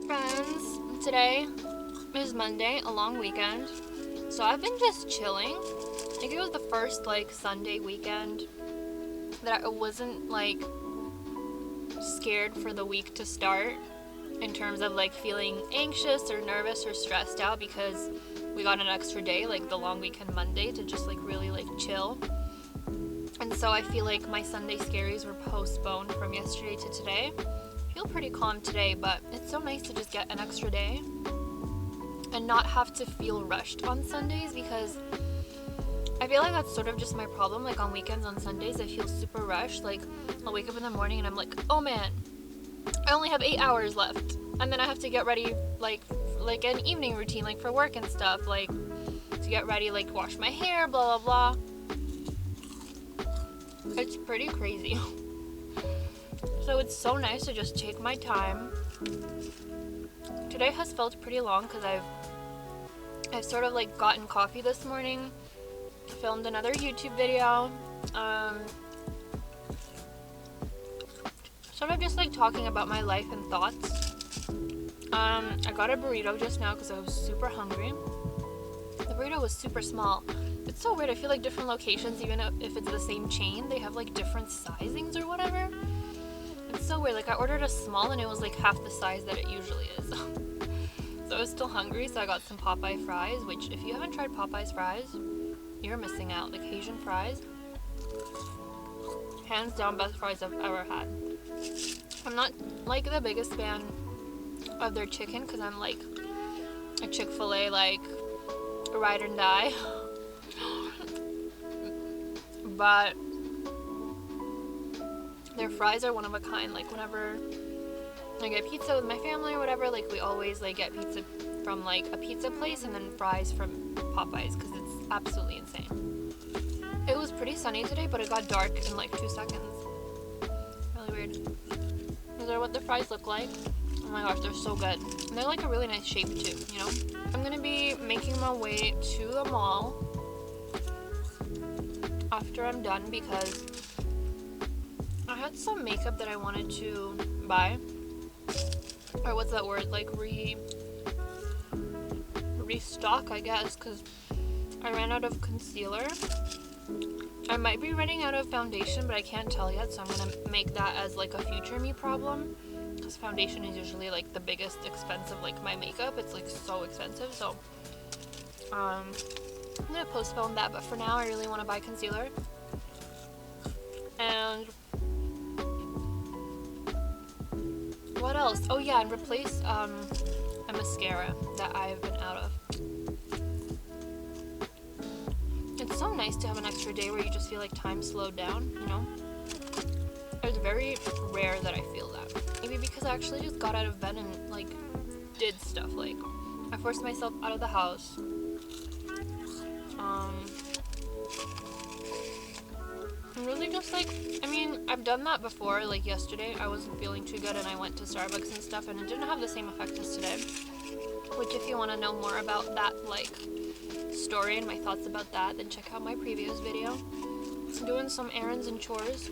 friends, today is Monday, a long weekend, so I've been just chilling. I think it was the first like Sunday weekend that I wasn't like scared for the week to start in terms of like feeling anxious or nervous or stressed out, because we got an extra day, like the long weekend Monday, to just like really like chill. And so I feel like my Sunday scaries were postponed from yesterday to today. I feel pretty calm today, but it's so nice to just get an extra day and not have to feel rushed on Sundays, because I feel like that's sort of just my problem. Like on weekends, on Sundays, I feel super rushed. Like I'll wake up in the morning and I'm like, oh man, I only have 8 hours left, and then I have to get ready like an evening routine, like for work and stuff, like to get ready, like wash my hair, blah blah blah. It's pretty crazy. So it's so nice to just take my time. Today has felt pretty long because I've sort of like gotten coffee this morning, filmed another YouTube video, sort of just like talking about my life and thoughts. I got a burrito just now because I was super hungry. The burrito was super small. It's so weird. I feel like different locations, even if it's the same chain, they have like different sizings or whatever. It's so weird. Like I ordered a small and it was like half the size that it usually is. So I was still hungry, so I got some Popeye fries, which if you haven't tried Popeye's fries, you're missing out. Like Asian fries, hands down best fries I've ever had. I'm not like the biggest fan of their chicken because I'm like a Chick-fil-A like ride and die. But their fries are one of a kind. Like whenever I get pizza with my family or whatever, like we always like get pizza from like a pizza place and then fries from Popeyes because it's absolutely insane. It was pretty sunny today, but it got dark in like 2 seconds. Really weird. These are what the fries look like. Oh my gosh, they're so good. And they're like a really nice shape too, you know? I'm gonna be making my way to the mall after I'm done because I had some makeup that I wanted to buy. Or what's that word? Like restock, I guess, because I ran out of concealer. I might be running out of foundation, but I can't tell yet, so I'm gonna make that as like a future me problem, because foundation is usually like the biggest expense of like my makeup. It's like so expensive, so I'm gonna postpone that. But for now I really want to buy concealer and what else? Oh yeah, and replace a mascara that I've been out of. It's so nice to have an extra day where you just feel like time slowed down, you know? It's very rare that I feel that. Maybe because I actually just got out of bed and like did stuff. Like I forced myself out of the house. I'm really just like, I mean, I've done that before. Like yesterday I wasn't feeling too good and I went to Starbucks and stuff, and it didn't have the same effect as today. Which if you want to know more about that like story and my thoughts about that, then check out my previous video. I'm doing some errands and chores.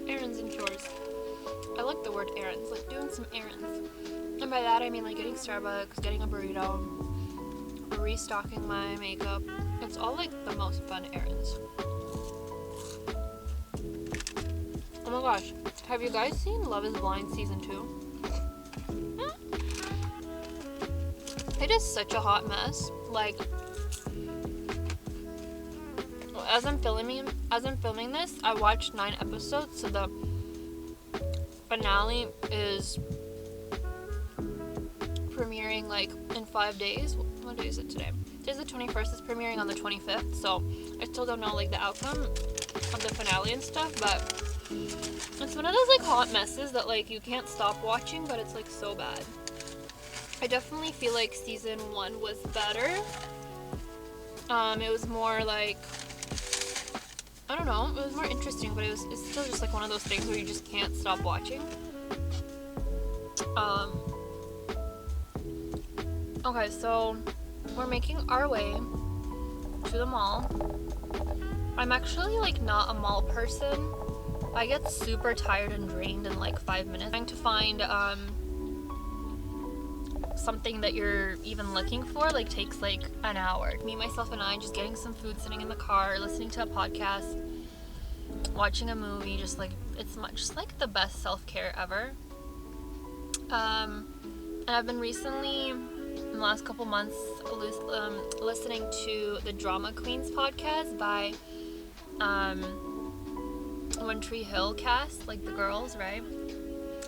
Errands and chores. I like the word errands, like doing some errands. And by that I mean like getting Starbucks, getting a burrito, restocking my makeup. It's all like the most fun errands. Oh my gosh, have you guys seen Love is Blind season 2? It is such a hot mess. Like, as I'm filming this, I watched 9 episodes, so the finale is premiering like in 5 days. What day is it today? Today's the 21st. It's premiering on the 25th, so I still don't know like the outcome of the finale and stuff, but it's one of those like hot messes that like you can't stop watching, but it's like so bad. I definitely feel like season 1 was better. It was more like, I don't know, it was more interesting, but it's still just like one of those things where you just can't stop watching. Okay, so we're making our way to the mall. I'm actually like not a mall person. I get super tired and drained in like 5 minutes. Trying to find something that you're even looking for like takes like an hour. Me, myself, and I just getting some food, sitting in the car, listening to a podcast, watching a movie, just like it's just like the best self-care ever. And I've been recently, in the last couple months, listening to the Drama Queens podcast by One Tree Hill cast, like the girls, right?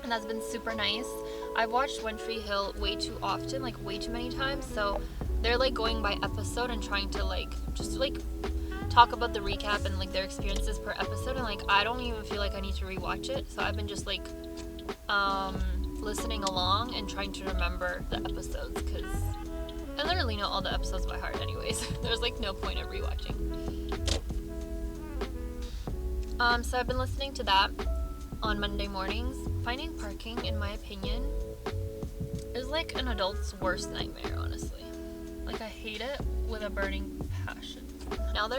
And that's been super nice. I've watched One Tree Hill way too often, like way too many times, so they're like going by episode and trying to like just like talk about the recap and like their experiences per episode, and like I don't even feel like I need to rewatch it, so I've been just like listening along and trying to remember the episodes, because I literally know all the episodes by heart anyways. There's like no point of rewatching. So I've been listening to that on Monday mornings. Finding parking, in my opinion, is like an adult's worst nightmare, honestly. Like I hate it with a burning passion. Now that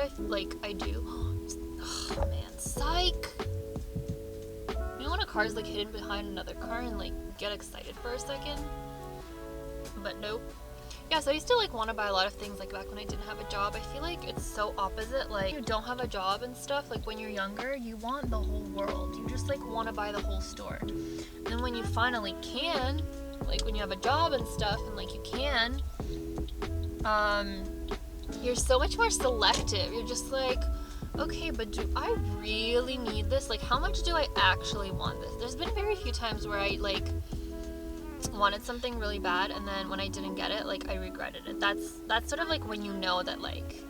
I do, oh man, psych! You know when a car is like hidden behind another car and like get excited for a second? But nope. Yeah, so I used to like want to buy a lot of things like back when I didn't have a job. I feel like it's so opposite. Like, you don't have a job and stuff, like when you're younger, you want the whole world. You just like want to buy the whole store. And then when you finally can, like when you have a job and stuff and like you can, you're so much more selective. You're just like, okay, but do I really need this? Like, how much do I actually want this? There's been very few times where I like wanted something really bad, and then when I didn't get it, like I regretted it. That's sort of like when you know that like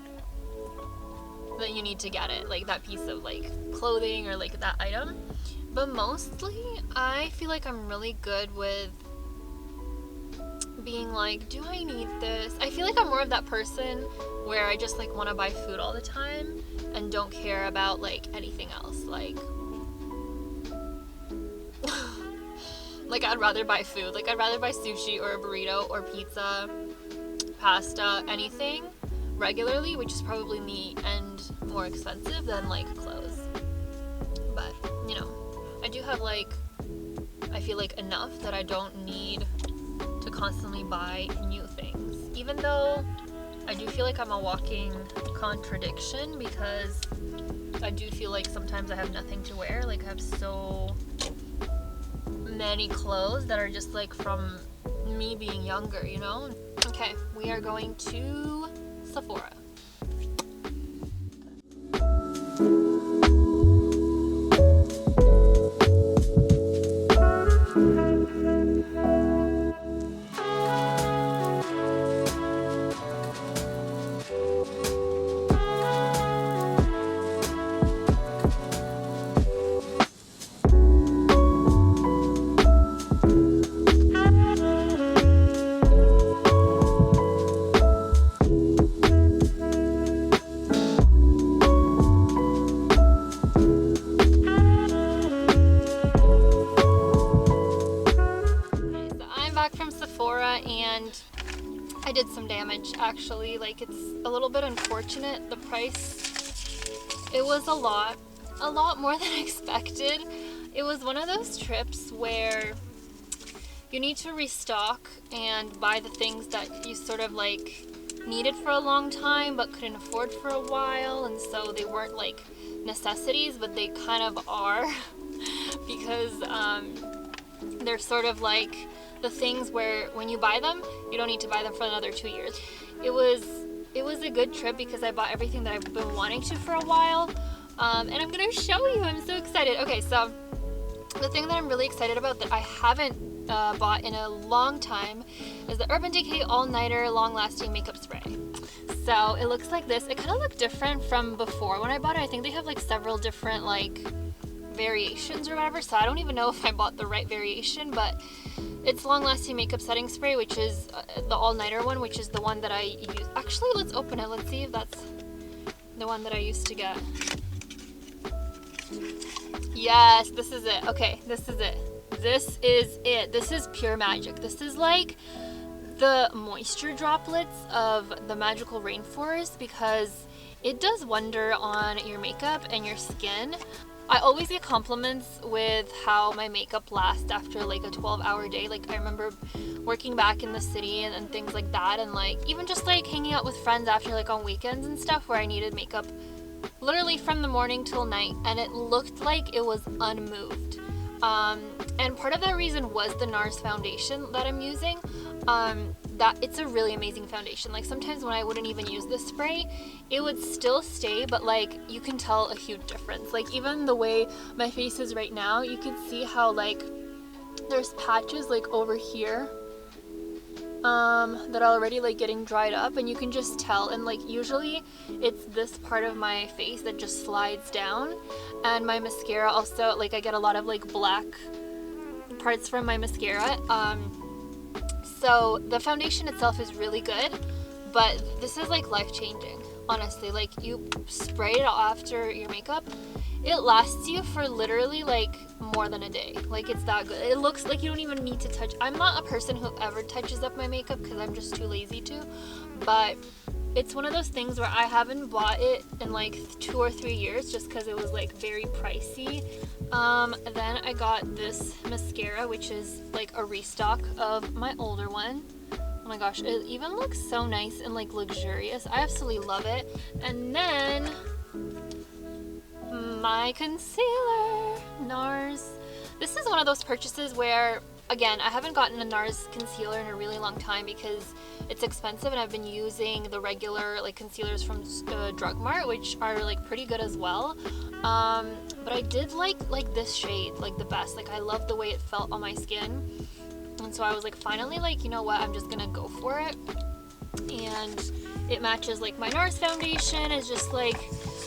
that you need to get it, like that piece of like clothing or like that item. But mostly I feel like I'm really good with being like, do I need this? I feel like I'm more of that person where I just like want to buy food all the time and don't care about like anything else. Like I'd rather buy food. Like I'd rather buy sushi or a burrito or pizza, pasta, anything regularly, which is probably me and more expensive than like clothes. But, you know, I do have like, I feel like enough that I don't need to constantly buy new things. Even though I do feel like I'm a walking contradiction, because I do feel like sometimes I have nothing to wear. Like I have so many clothes that are just like from me being younger, you know? Okay, we are going to Sephora. And I did some damage actually. Like, it's a little bit unfortunate. The price, it was a lot more than expected. It was one of those trips where you need to restock and buy the things that you sort of like needed for a long time but couldn't afford for a while, and so they weren't like necessities, but they kind of are because they're sort of like the things where when you buy them, you don't need to buy them for another 2 years. It was a good trip because I bought everything that I've been wanting to for a while, and I'm gonna show you. I'm so excited. Okay, so the thing that I'm really excited about that I haven't bought in a long time is the Urban Decay All Nighter Long Lasting Makeup Spray. So it looks like this. It kind of looked different from before when I bought it. I think they have like several different like variations or whatever, so I don't even know if I bought the right variation, but it's long lasting makeup setting spray, which is the all nighter one, which is the one that I use. Actually, let's open it. Let's see if that's the one that I used to get. Yes, this is it. Okay, this is it. This is it. This is pure magic. This is like the moisture droplets of the magical rainforest, because it does wonder on your makeup and your skin. I always get compliments with how my makeup lasts after like a 12-hour day. Like I remember working back in the city and things like that, and like even just like hanging out with friends after like on weekends and stuff where I needed makeup literally from the morning till night, and it looked like it was unmoved. And part of that reason was the NARS foundation that I'm using. That it's a really amazing foundation. Like sometimes when I wouldn't even use this spray, it would still stay, but like you can tell a huge difference. Like even the way my face is right now, you can see how like there's patches like over here that are already like getting dried up, and you can just tell. And like usually it's this part of my face that just slides down, and my mascara also, like I get a lot of like black parts from my mascara. So the foundation itself is really good, but this is like life-changing, honestly. Like you spray it after your makeup, it lasts you for literally like more than a day. Like it's that good. It looks like you don't even need to touch. I'm not a person who ever touches up my makeup because I'm just too lazy to, but it's one of those things where I haven't bought it in like 2 or 3 years just because it was like very pricey. Then I got this mascara, which is like a restock of my older one. Oh my gosh, it even looks so nice and like luxurious. I absolutely love it. And then my concealer, NARS. This is one of those purchases where, again, I haven't gotten a NARS concealer in a really long time because it's expensive, and I've been using the regular like concealers from Drug Mart, which are like pretty good as well. But I did like this shade like the best. Like I love the way it felt on my skin, and so I was like, finally, like, you know what, I'm just gonna go for it. And it matches like my NARS foundation. It's just like,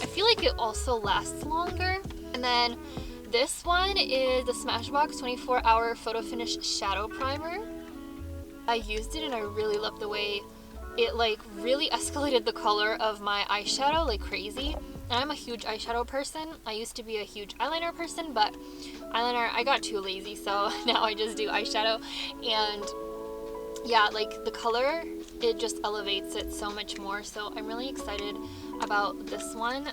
I feel like it also lasts longer. And then this one is the Smashbox 24-hour Photo Finish Shadow Primer. I used it and I really loved the way it like really escalated the color of my eyeshadow like crazy. And I'm a huge eyeshadow person. I used to be a huge eyeliner person, but eyeliner, I got too lazy, so now I just do eyeshadow. And yeah, like the color, it just elevates it so much more. So I'm really excited about this one.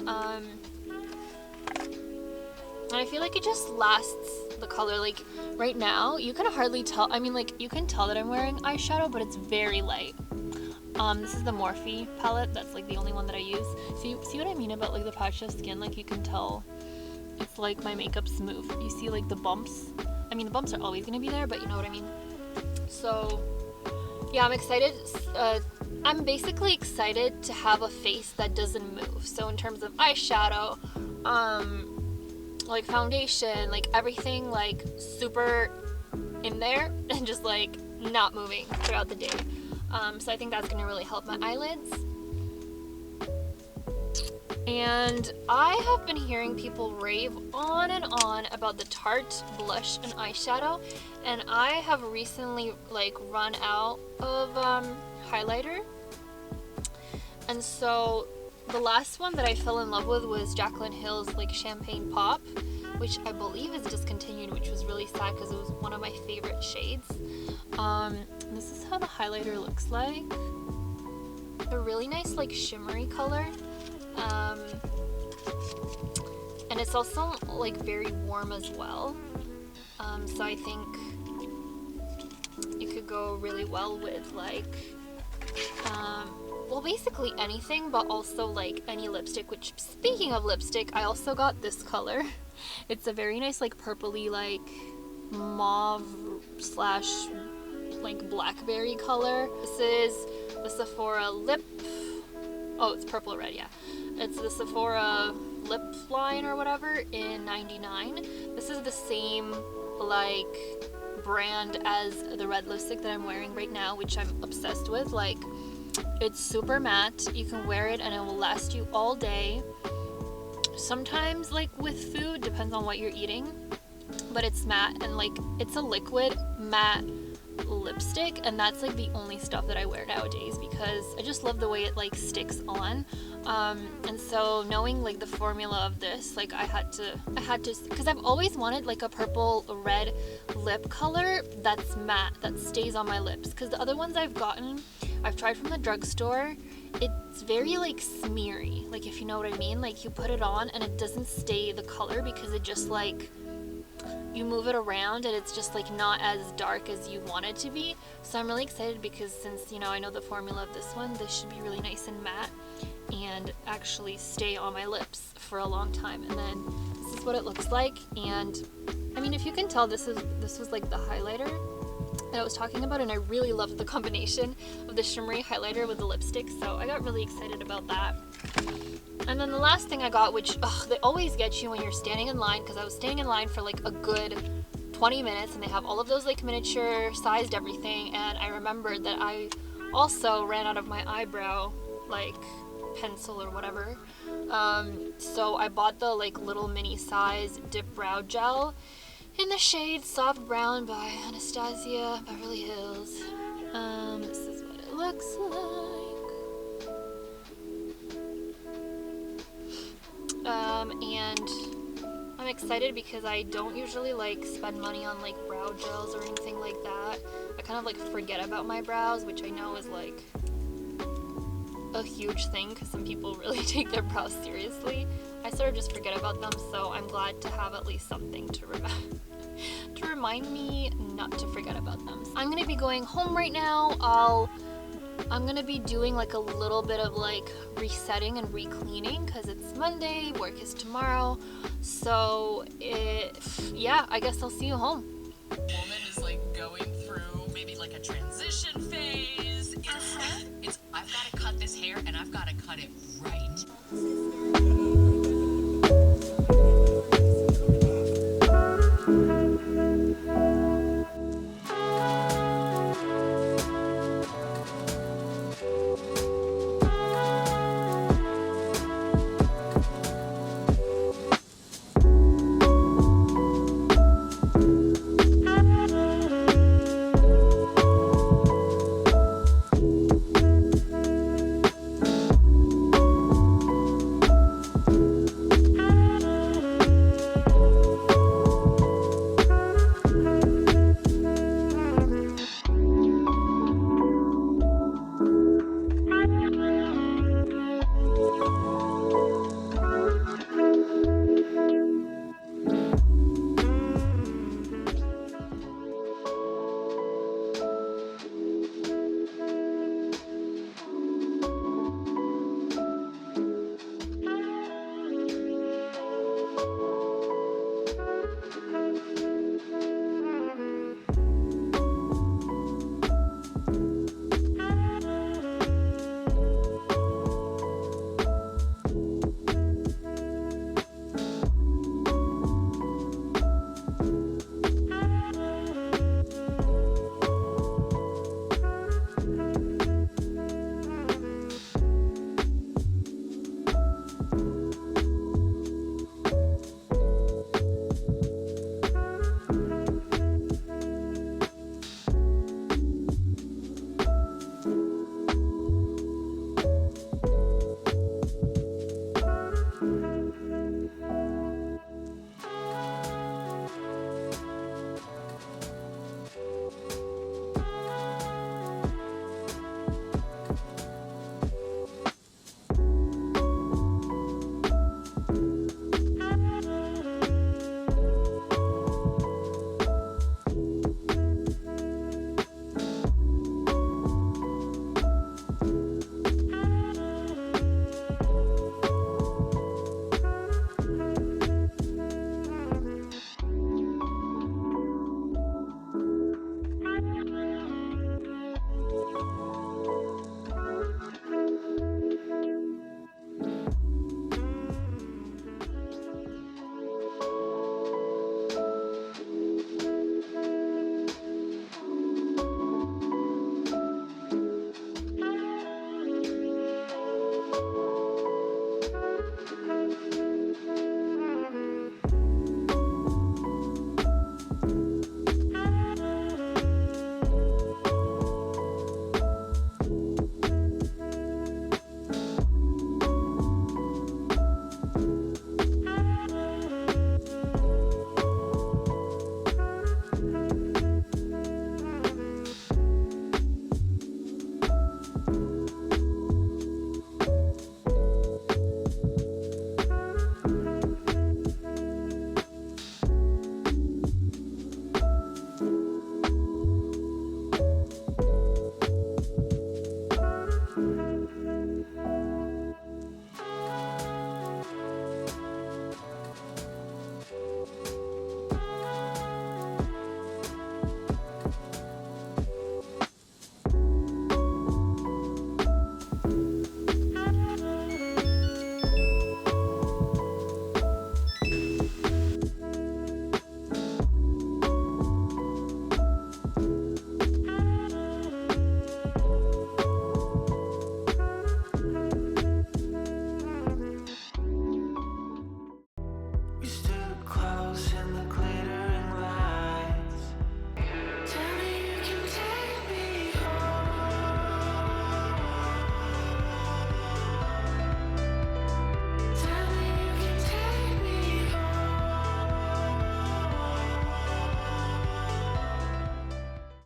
And I feel like it just lasts the color. Like right now, you can hardly tell. I mean, like you can tell that I'm wearing eyeshadow, but it's very light. This is the Morphe palette. That's like the only one that I use. See what I mean about like the patch of skin? Like you can tell it's like my makeup's smooth. You see like the bumps. I mean, the bumps are always gonna be there, but you know what I mean. So yeah, I'm excited. I'm basically excited to have a face that doesn't move. So in terms of eyeshadow, like foundation, like everything like super in there and just like not moving throughout the day. So I think that's gonna really help my eyelids. And I have been hearing people rave on and on about the Tarte blush and eyeshadow, and I have recently like run out of highlighter. And so the last one that I fell in love with was Jaclyn Hill's like Champagne Pop, which I believe is discontinued, which was really sad because it was one of my favorite shades. This is how the highlighter looks like. A really nice like shimmery color. And it's also like very warm as well. So I think it could go really well with like well, basically anything, but also like any lipstick. Which, speaking of lipstick, I also got this color. It's a very nice like purpley like mauve slash like blackberry color. This is the Sephora lip, oh, it's purple red, yeah. It's the Sephora lip line or whatever in 99. This is the same like brand as the red lipstick that I'm wearing right now, which I'm obsessed with. Like, it's super matte. You can wear it and it will last you all day. Sometimes like with food, depends on what you're eating, but it's matte and like it's a liquid matte lipstick, and that's like the only stuff that I wear nowadays because I just love the way it like sticks on. And so knowing like the formula of this, like I had to because I've always wanted like a purple red lip color that's matte, that stays on my lips, because the other ones I've gotten, I've tried from the drugstore it's very like smeary, like if you know what I mean. Like you put it on and it doesn't stay the color because it just like, you move it around and it's just like not as dark as you want it to be. So I'm really excited because since, you know, I know the formula of this one, this should be really nice and matte and actually stay on my lips for a long time. And then this is what it looks like. And I mean, if you can tell, this was like the highlighter that I was talking about, and I really loved the combination of the shimmery highlighter with the lipstick, so I got really excited about that. And then the last thing I got, which they always get you when you're standing in line, because I was standing in line for like a good 20 minutes and they have all of those like miniature sized everything, and I remembered that I also ran out of my eyebrow like pencil or whatever, so I bought the like little mini size dip brow gel in the shade Soft Brown by Anastasia Beverly Hills. This is what it looks like. And I'm excited because I don't usually like spend money on like brow gels or anything like that. I kind of like forget about my brows, which I know is like a huge thing because some people really take their brows seriously. I sort of just forget about them, so I'm glad to have at least something to remind me not to forget about them. I'm gonna be going home right now. I'm gonna be doing like a little bit of like resetting and re-cleaning because it's Monday, work is tomorrow. So yeah, I guess I'll see you home. Woman is like going through maybe like a transition